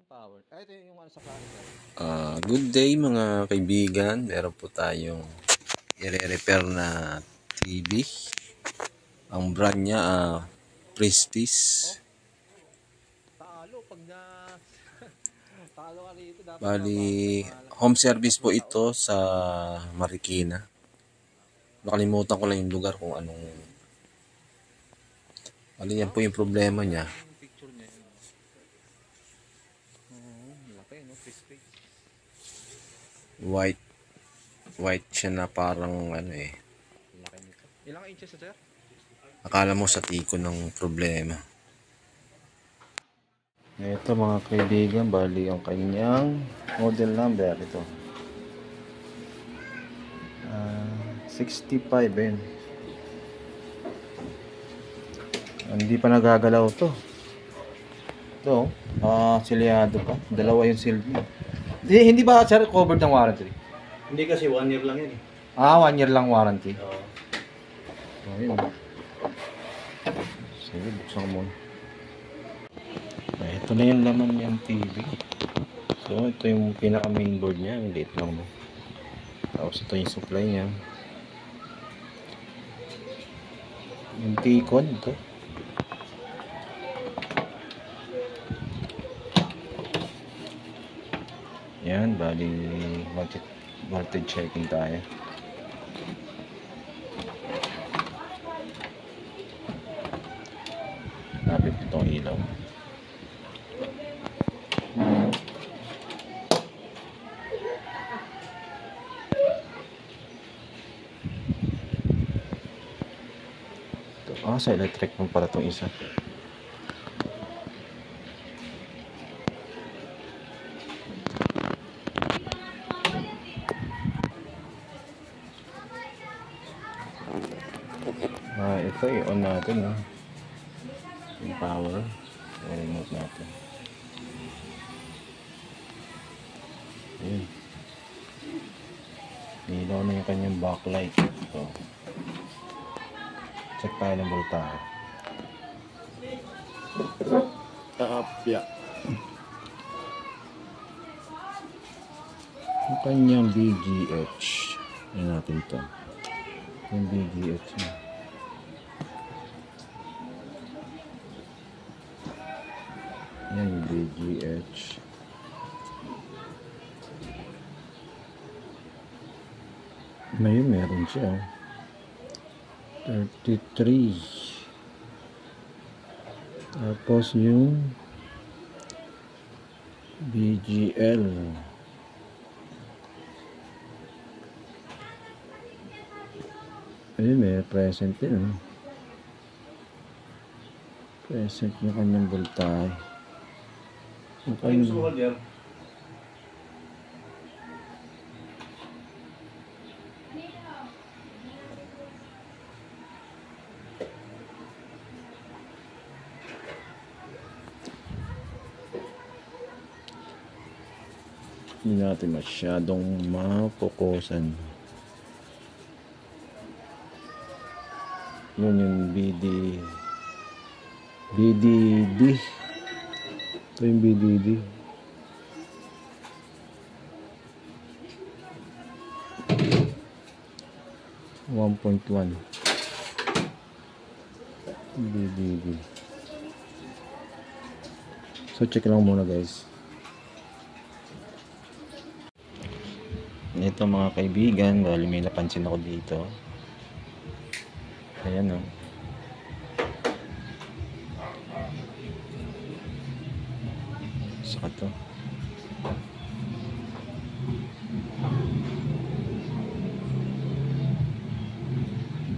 power. Ito yung ano sa carousel. Good day mga kaibigan. Meron po tayong i-repair na TV. Ang brand niya Prestige. Talo pag na talo ka rito dapat Bali, home service po ito sa Marikina. Nakalimutan ko lang yung lugar kung anong. Bali, yan po yung problema niya. picture niya yun. Laki no, Prestige. White siya na parang ano eh. Laki nito. Ilang inches sir? Akala mo sa tiko ng problema. Ito mga kaibigan, bali ang kanyang model number ito. 65 eh. Hindi pa nagagalaw to. Ito, silyado pa. Dalawa yung silbi. Hindi ba sir covered ng warranty? Hindi kasi 1 year lang yun eh. 1 year lang warranty. Oo. Ayun. Sige, buksan ko muna. Ito na yung laman niyang TV. So, ito yung pinaka mainboard niya. Ang liit lang mo. Tapos ito yung supply niya. Yung T-con ito. Yan, bali voltage checking tayo. Napit itong ilaw. Sa electric mo pala itong isa. Ito i-on natin yung power. I-remote natin. Ayun. Ilaw na yung kanyang backlight. So, check tayo ng voltahe. Yeah. Yung kanyang BGH. Ayan natin ito. Yung BGH niya. Yan yung BGH. Meron siya. 33. Tapos yung BGL. Ayun, may present din. Present yung kanyang voltahe. Ay, gusto ko dyan. Hindi natin masyadong mapokusan. Yun yung BDD. Ito yung BDD. (1.1) BDD. So check lang muna guys. Ito mga kaibigan, bali may napansin ako dito. Ayan o. Saka to.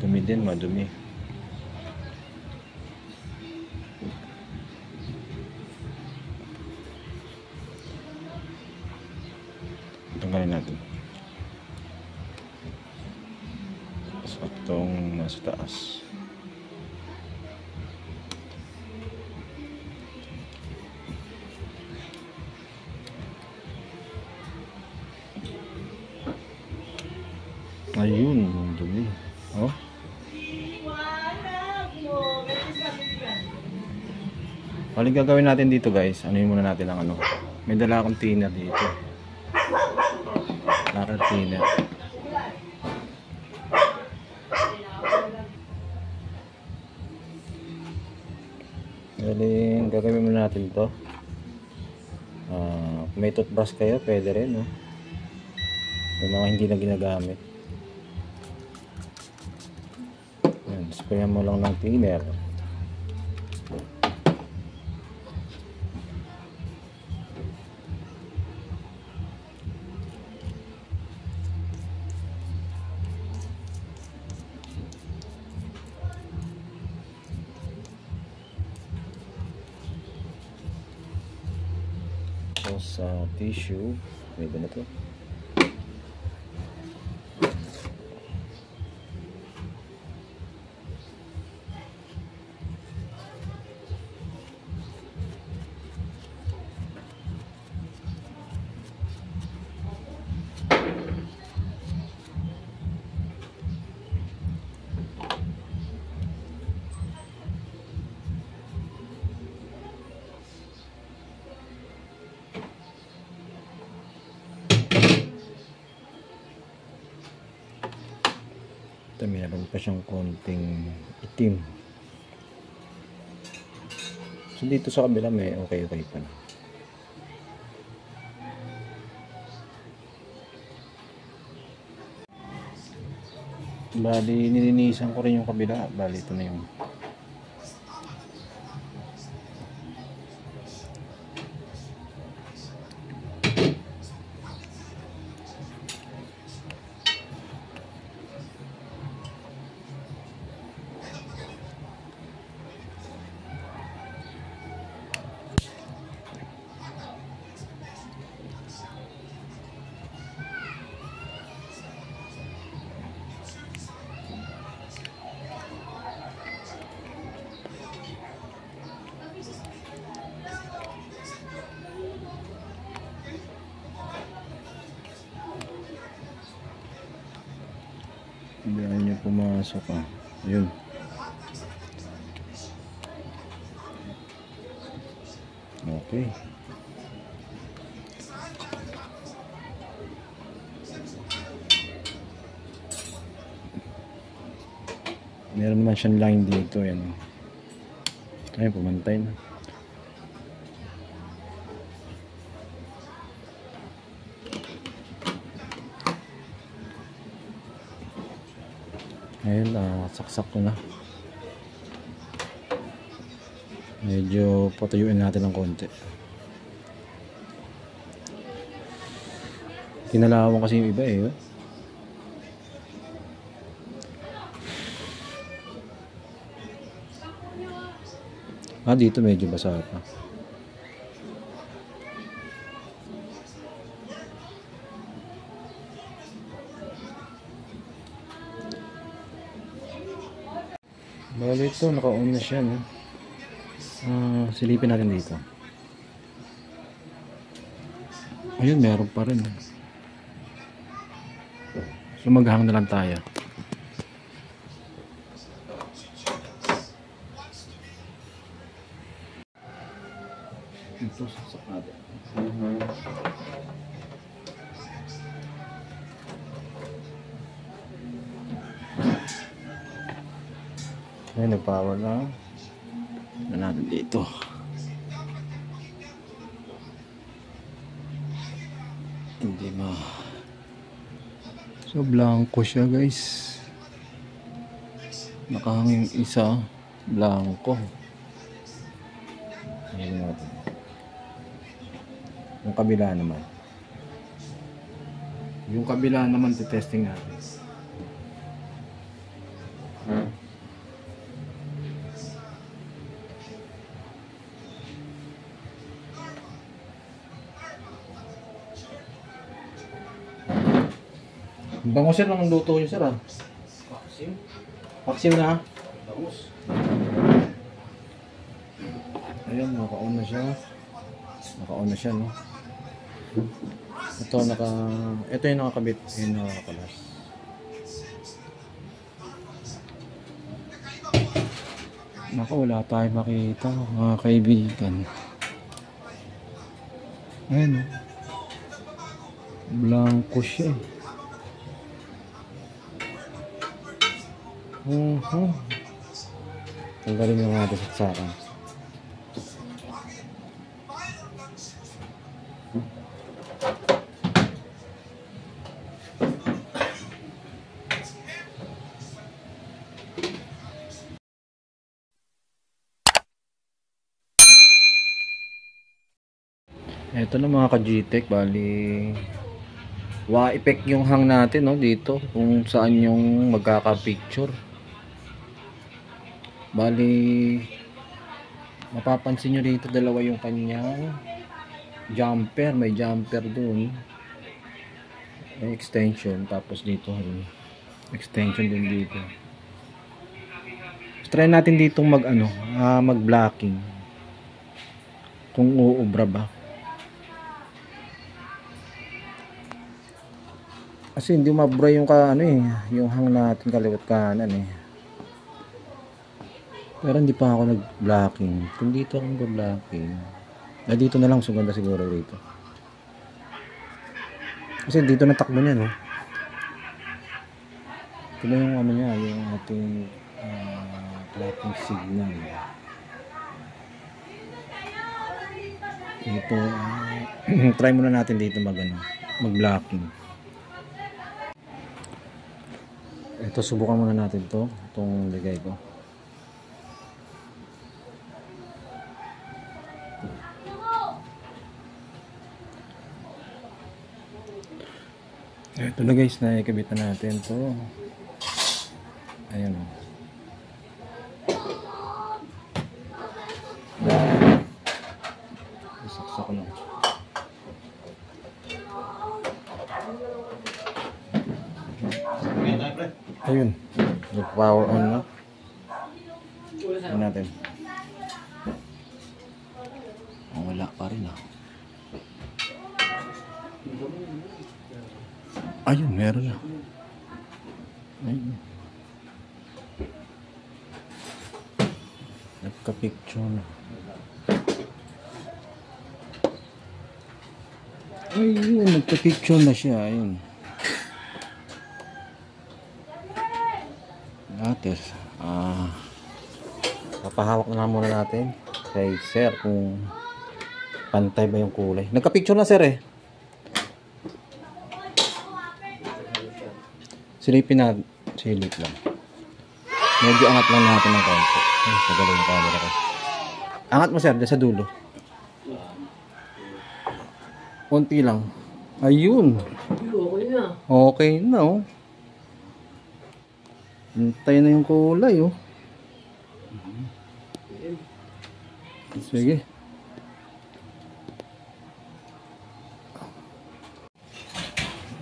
Dumi din, madumi. Tanggalin natin. Itong nasa taas. Ayun, dumi. Oh. Bali gagawin natin dito guys. Anuhin muna natin ang ano. May dala akong thinner dito. Lacquer thinner. Galing, gagawin mo natin to. Kung may toothbrush kayo, pwede rin, no? May mga hindi na ginagamit. Yan, sprayan mo lang ng thinner. Sa tissue, pwede na to. Ito, meron pa siyang konting itim. So dito sa kabila may okay pa na. Bali, nilinisan ko rin yung kabila. Bali, ito na yung hindi nyo pumasok yun. Okay. Meron naman siyang line dito, yan. Ayun, pumantay na. Ayun, saksak ko na. Medyo patuyuin natin ng konti. Kinalawang kasi yung iba eh. Dito medyo basa pa. Bali ito, naka-on na siya, no? Silipin natin dito. Ayun, meron pa rin. So maghang na lang tayo. Ito, saksak natin. Ayun, nag-power lang. Na natin dito. Hindi ma. So blanco siya, guys. Nakahanging isa, blanco. Ayun natin. Yung kabila naman. Yung kabila naman testing natin. Bango sir ng luto nyo sir Paksim. Paksim na ha? Bangus. Ayan, naka-on na siya. Naka-on na siya, no? Ito yung nakakabit. Yung nakakalas. Naku, wala tayong makita mga kaibigan. Ayan, oh. Blanco siya, eh. Tanggalin yung mga saksakan. Ito na mga ka-GTEC, bali wa-effect yung hang natin, no, dito kung saan yung magkaka-picture. Bali mapapansin nyo dito dalawa yung kanyang jumper, may jumper dun, may extension, tapos dito extension din dito. Try natin ditong mag blocking kung uubra ba. Kasi hindi mabura yung yung hang natin kaliwat kanan, eh. Pero hindi pa ako nag-blocking. Kung dito ako nag-blocking, dito na lang suganda siguro dito. Kasi dito na takbo niya, no. Ito na yung niya, yung ating blocking signal. Ito, try muna natin dito mag-blocking. Ito, subukan muna natin itong ligay ko. Ito na guys, naikabit na natin to. Ayan, o. Isaksak ko na. Ayun, nag-power on na. Tignan natin. Wala pa rin, ah. Ayun, meron na. Ayun. Nagka-picture na. Ayun, nagka-picture na siya. Ayun. Natin. Papahawak na lang muna natin kay sir kung pantay ba yung kulay. Nagka-picture na, sir, eh. Silipin na, silip lang. Medyo angat lang natin ng konti. Ay, sagalo yung camera ko. Angat mo, sir, sa dulo. Konti lang. Ayun. Okay na. Okay na, oh. Hintay na yung kulay, oh. Sige.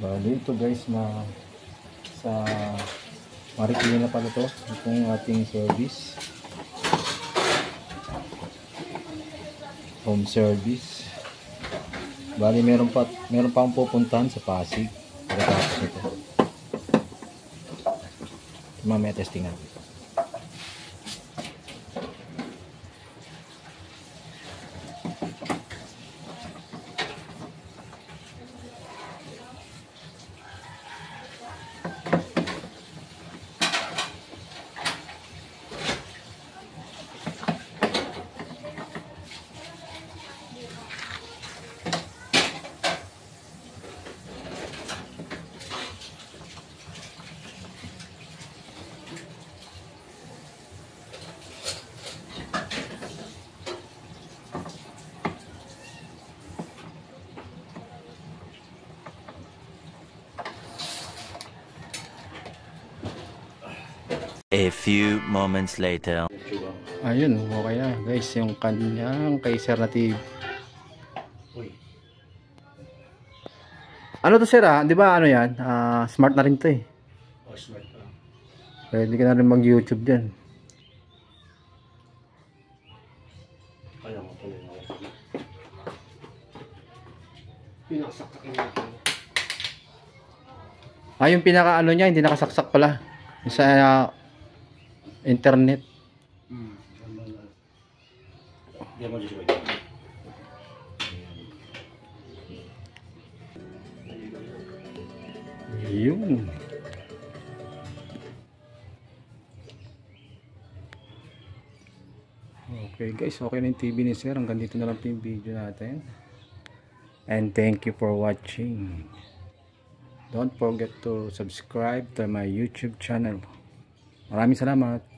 Bali ito guys, sa Marikina na pala to, itong ating service, home service. Bali meron pa akong pupuntahan sa Pasig pagkatapos ito. Mamaya testing natin. A few moments later. Ayun, okay na guys, yung kanyang Kaiser na TV. Ano to, sir, di ba ano yan? Smart na rin to, eh. Oh, smart pa. Pwede ka na rin mag-YouTube dyan. Kaya mo tuloy na ako. Pinakasaktakin natin. Yung pinaka niya, hindi nakasaksak pala. Sa internet. Hindi mo dito. Yun. Okay guys, okay na yung TV ni Sir. Hanggang dito na lang po yung video natin. And thank you for watching. Don't forget to subscribe to my YouTube channel. Maraming salamat.